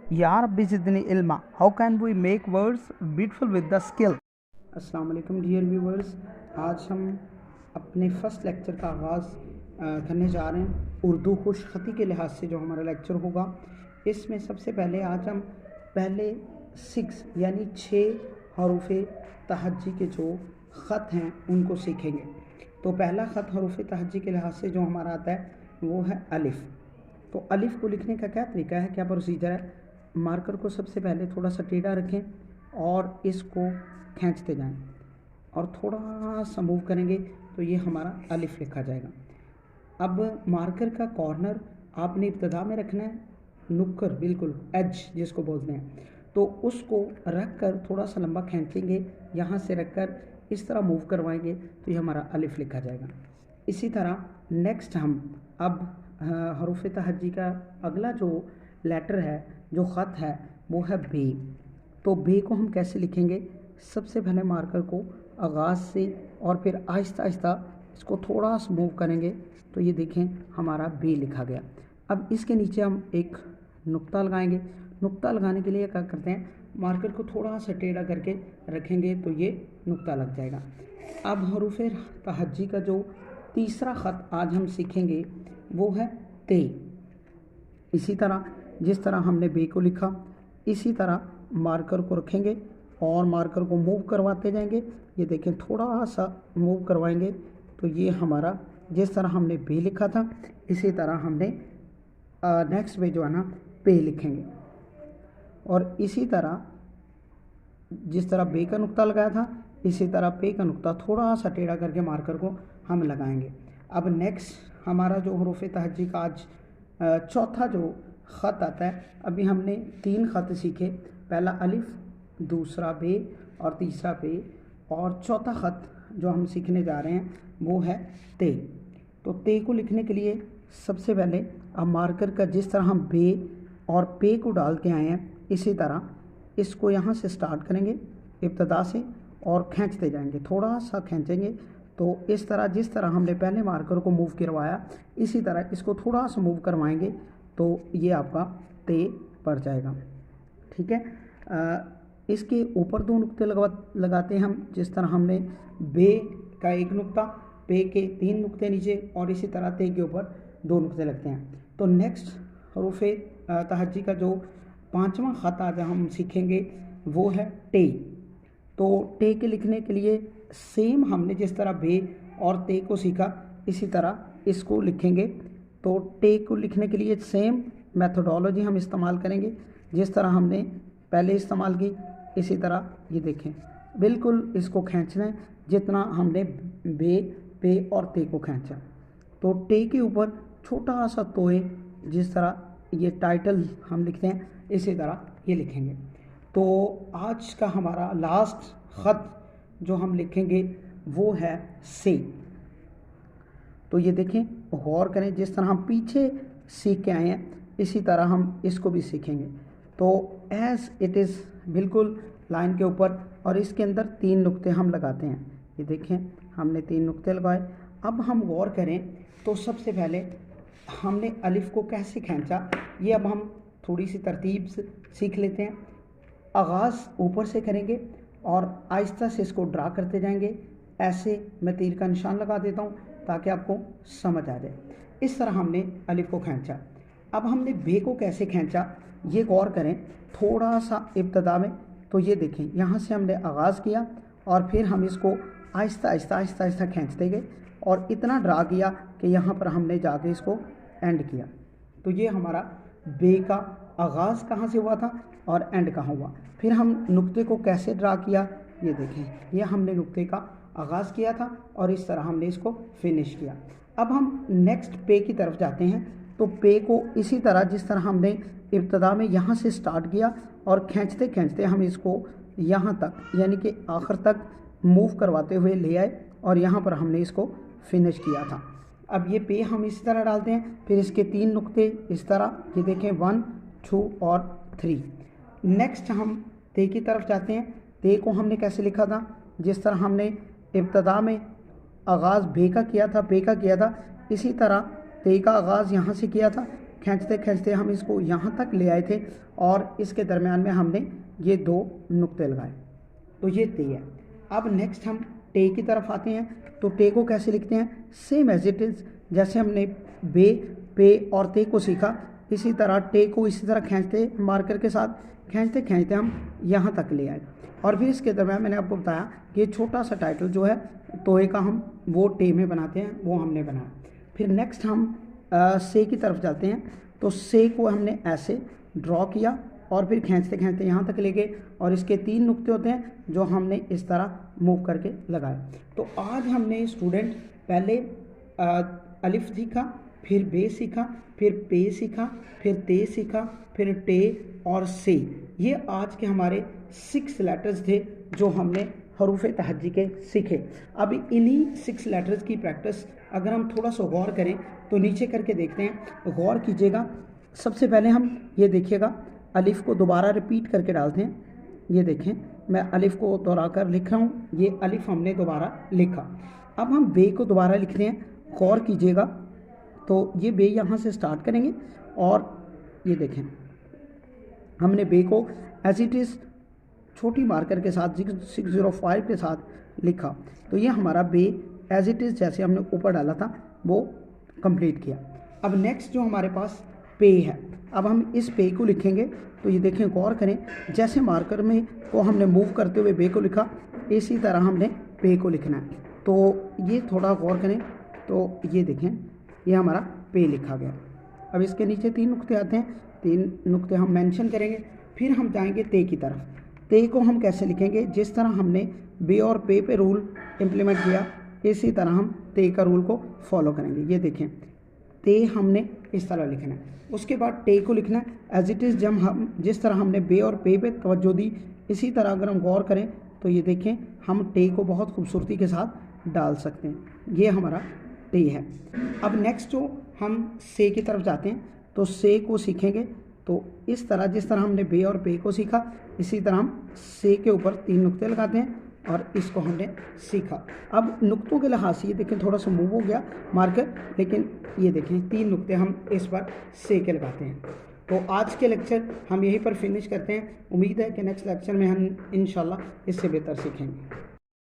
Ya Rabbi zidni ilma. How can we make words beautiful with the skill? अस्सलाम वालेकुम dear viewers. आज हम अपने फर्स्ट लेक्चर का आगाज़ करने जा रहे हैं उर्दू खुश ख़ती के लिहाज से जो हमारा लेक्चर होगा। इसमें सबसे पहले आज हम पहले 6 यानी 6 हरूफ तहज्जी के जो ख़त हैं उनको सीखेंगे। तो पहला ख़त हरूफ तहज्जी के लिहाज से जो हमारा आता है वो है अलिफ़। तो अलिफ़ को लिखने का क्या तरीका है, क्या प्रोसीजर है? मार्कर को सबसे पहले थोड़ा सा टेढ़ा रखें और इसको खींचते जाएं और थोड़ा सा मूव करेंगे तो ये हमारा अलिफ़ लिखा जाएगा। अब मार्कर का कॉर्नर आपने इब्तदा में रखना है, नुक्कर बिल्कुल एज जिसको बोलते हैं, तो उसको रख कर थोड़ा सा लंबा खींचेंगे, यहाँ से रख कर इस तरह मूव करवाएंगे तो ये हमारा अलिफ़ लिखा जाएगा। इसी तरह नेक्स्ट हम अब हरूफ तहज्जी का अगला जो लेटर है, जो ख़त है, वो है बे। तो बे को हम कैसे लिखेंगे? सबसे पहले मार्कर को आगाज़ से और फिर आहिस्ता आहिस्ता इसको थोड़ा सा मूव करेंगे तो ये देखें हमारा बे लिखा गया। अब इसके नीचे हम एक नुक्ता लगाएंगे। नुक्ता लगाने के लिए क्या करते हैं, मार्कर को थोड़ा सा टेढ़ा करके रखेंगे तो ये नुक्ता लग जाएगा। अब हरूफ तहज्जी का जो तीसरा ख़त आज हम सीखेंगे वो है ते। इसी तरह जिस तरह हमने बे को लिखा, इसी तरह मार्कर को रखेंगे और मार्कर को मूव करवाते जाएंगे। ये देखें थोड़ा सा मूव करवाएंगे तो ये हमारा जिस तरह हमने बे लिखा था इसी तरह हमने नेक्स्ट में जो है ना पे लिखेंगे। और इसी तरह जिस तरह बे का नुक्ता लगाया था इसी तरह पे का नुक्ता थोड़ा सा टेढ़ा करके मार्कर को हम लगाएंगे। अब नेक्स्ट हमारा जो हरूफ तहज्जी का आज चौथा जो ख़त आता है, अभी हमने 3 ख़त सीखे, पहला अलिफ़, दूसरा बे और तीसरा पे, और चौथा ख़त जो हम सीखने जा रहे हैं वो है ते। तो ते को लिखने के लिए सबसे पहले अब मार्कर का जिस तरह हम बे और पे को डाल के आए हैं इसी तरह इसको यहाँ से स्टार्ट करेंगे इब्तदा से और खींचते जाएंगे, थोड़ा सा खींचेंगे तो इस तरह जिस तरह हमने पहले मार्कर को मूव करवाया इसी तरह इसको थोड़ा सा मूव करवाएंगे तो ये आपका ते पड़ जाएगा। ठीक है, इसके ऊपर 2 नुक्ते लगाते हैं हम, जिस तरह हमने बे का 1 नुक्ता, पे के 3 नुक्ते नीचे और इसी तरह ते के ऊपर 2 नुक्ते लगते हैं। तो नेक्स्ट हरूफ तहज्जी का जो 5वां ख़त आज हम सीखेंगे वो है टे। तो टे के लिखने के लिए सेम हमने जिस तरह बे और ते को सीखा इसी तरह इसको लिखेंगे। तो टे को लिखने के लिए सेम मेथोडोलॉजी हम इस्तेमाल करेंगे जिस तरह हमने पहले इस्तेमाल की, इसी तरह ये देखें बिल्कुल इसको खींचना है जितना हमने बे पे और ते को खींचा। तो टे के ऊपर छोटा सा तोए जिस तरह ये टाइटल हम लिखते हैं इसी तरह ये लिखेंगे। तो आज का हमारा लास्ट ख़त जो हम लिखेंगे वो है से। तो ये देखें, गौर करें, जिस तरह हम पीछे सीख के आए हैं इसी तरह हम इसको भी सीखेंगे। तो एज़ इट इज़ बिल्कुल लाइन के ऊपर, और इसके अंदर 3 नुक्ते हम लगाते हैं। ये देखें हमने 3 नुक्ते लगाए। अब हम गौर करें तो सबसे पहले हमने अलिफ़ को कैसे खींचा ये अब हम थोड़ी सी तरतीब से सीख लेते हैं। आगाज़ ऊपर से करेंगे और आहिस्ता से इसको ड्रा करते जाएंगे। ऐसे मैं तीर का निशान लगा देता हूँ ताकि आपको समझ आ जाए। इस तरह हमने अलिफ़ को खींचा। अब हमने बे को कैसे खींचा ये गौर करें, थोड़ा सा इब्तदा में। तो ये देखें यहाँ से हमने आगाज़ किया और फिर हम इसको आहिस्ता आहिस्ता आहिस्ता आहिस्ता खींचते गए और इतना ड्रा किया कि यहाँ पर हमने जाके इसको एंड किया। तो ये हमारा बे का आगाज़ कहाँ से हुआ था और एंड कहाँ हुआ। फिर हम नुक्ते को कैसे ड्रा किया ये देखें, ये हमने नुक्ते का आगाज़ किया था और इस तरह हमने इसको फिनिश किया। अब हम नेक्स्ट पे की तरफ जाते हैं। तो पे को इसी तरह जिस तरह हमने इब्तदा में यहाँ से स्टार्ट किया और खींचते खींचते हम इसको यहाँ तक यानी कि आखिर तक मूव करवाते हुए ले आए और यहाँ पर हमने इसको फिनिश किया था। अब ये पे हम इसी तरह डालते हैं, फिर इसके 3 नुक्ते इस तरह, ये देखें 1, 2 और 3। नेक्स्ट हम ते की तरफ जाते हैं। ते को हमने कैसे लिखा था, जिस तरह हमने इब्तदा में आगाज़ बे का किया था, पे का किया था, इसी तरह ते का आगाज़ यहाँ से किया था खींचते खींचते हम इसको यहाँ तक ले आए थे और इसके दरमियान में हमने ये 2 नुक्ते लगाए, तो ये ते है। अब नेक्स्ट हम टे की तरफ आते हैं। तो टे को कैसे लिखते हैं? सेम एज इट इज़, जैसे हमने बे, पे और ते को सीखा, इसी तरह टे को इसी तरह खींचते, मार्कर के साथ खींचते खींचते हम यहाँ तक ले आए। और फिर इसके दरम्यान मैंने आपको बताया कि छोटा सा टाइटल जो है तोहे का हम वो टे में बनाते हैं, वो हमने बनाया। फिर नेक्स्ट हम से की तरफ जाते हैं। तो से को हमने ऐसे ड्रॉ किया और फिर खींचते खींचते यहाँ तक ले गए और इसके 3 नुक्ते होते हैं जो हमने इस तरह मूव करके लगाए। तो आज हमने स्टूडेंट पहले अलिफ सीखा, फिर बे सीखा, फिर पे सीखा, फिर ते सीखा, फिर टे और से। ये आज के हमारे 6 लेटर्स थे जो हमने हरूफ तहज्जी के सीखे। अब इन्हीं 6 लेटर्स की प्रैक्टिस अगर हम थोड़ा सा गौर करें तो नीचे करके देखते हैं, गौर कीजिएगा। सबसे पहले हम ये देखिएगा, अलिफ को दोबारा रिपीट करके डालते हैं। ये देखें, मैं अलिफ को दोहरा कर लिख रहा हूँ, ये अलिफ हमने दोबारा लिखा। अब हम बे को दोबारा लिखते हैं, गौर कीजिएगा। तो ये बे यहाँ से स्टार्ट करेंगे और ये देखें, हमने बे को एज इट इज़ छोटी मार्कर के साथ 605 के साथ लिखा। तो ये हमारा बे एज इट इज़ जैसे हमने ऊपर डाला था वो कंप्लीट किया। अब नेक्स्ट जो हमारे पास पे है, अब हम इस पे को लिखेंगे। तो ये देखें, गौर करें, जैसे मार्कर में को हमने मूव करते हुए बे को लिखा, इसी तरह हमने पे को लिखना है। तो ये थोड़ा गौर करें, तो ये देखें, ये हमारा पे लिखा गया। अब इसके नीचे 3 नुक्ते आते हैं, 3 नुक्ते हम मेंशन करेंगे। फिर हम जाएंगे ते की तरफ। ते को हम कैसे लिखेंगे? जिस तरह हमने बे और पे रूल इम्प्लीमेंट किया, इसी तरह हम ते का रूल को फॉलो करेंगे। ये देखें, ते हमने इस तरह लिखना है। उसके बाद टे को लिखना है एज इट इज़, जब हम जिस तरह हमने बे और पे तवज्जो दी, इसी तरह अगर हम गौर करें तो ये देखें, हम टे को बहुत खूबसूरती के साथ डाल सकते हैं। ये हमारा टे है। अब नेक्स्ट जो हम से की तरफ जाते हैं, तो से को सीखेंगे तो इस तरह, जिस तरह हमने बे और पे को सीखा, इसी तरह हम से के ऊपर 3 नुक्ते लगाते हैं और इसको हमने सीखा। अब नुक्तों के लिहाज से ये देखें, थोड़ा सा मूव हो गया मार्कर, लेकिन ये देखें 3 नुक्ते हम इस पर से के लगाते हैं। तो आज के लेक्चर हम यहीं पर फिनिश करते हैं। उम्मीद है कि नेक्स्ट लेक्चर में हम इंशाल्लाह इससे बेहतर सीखेंगे।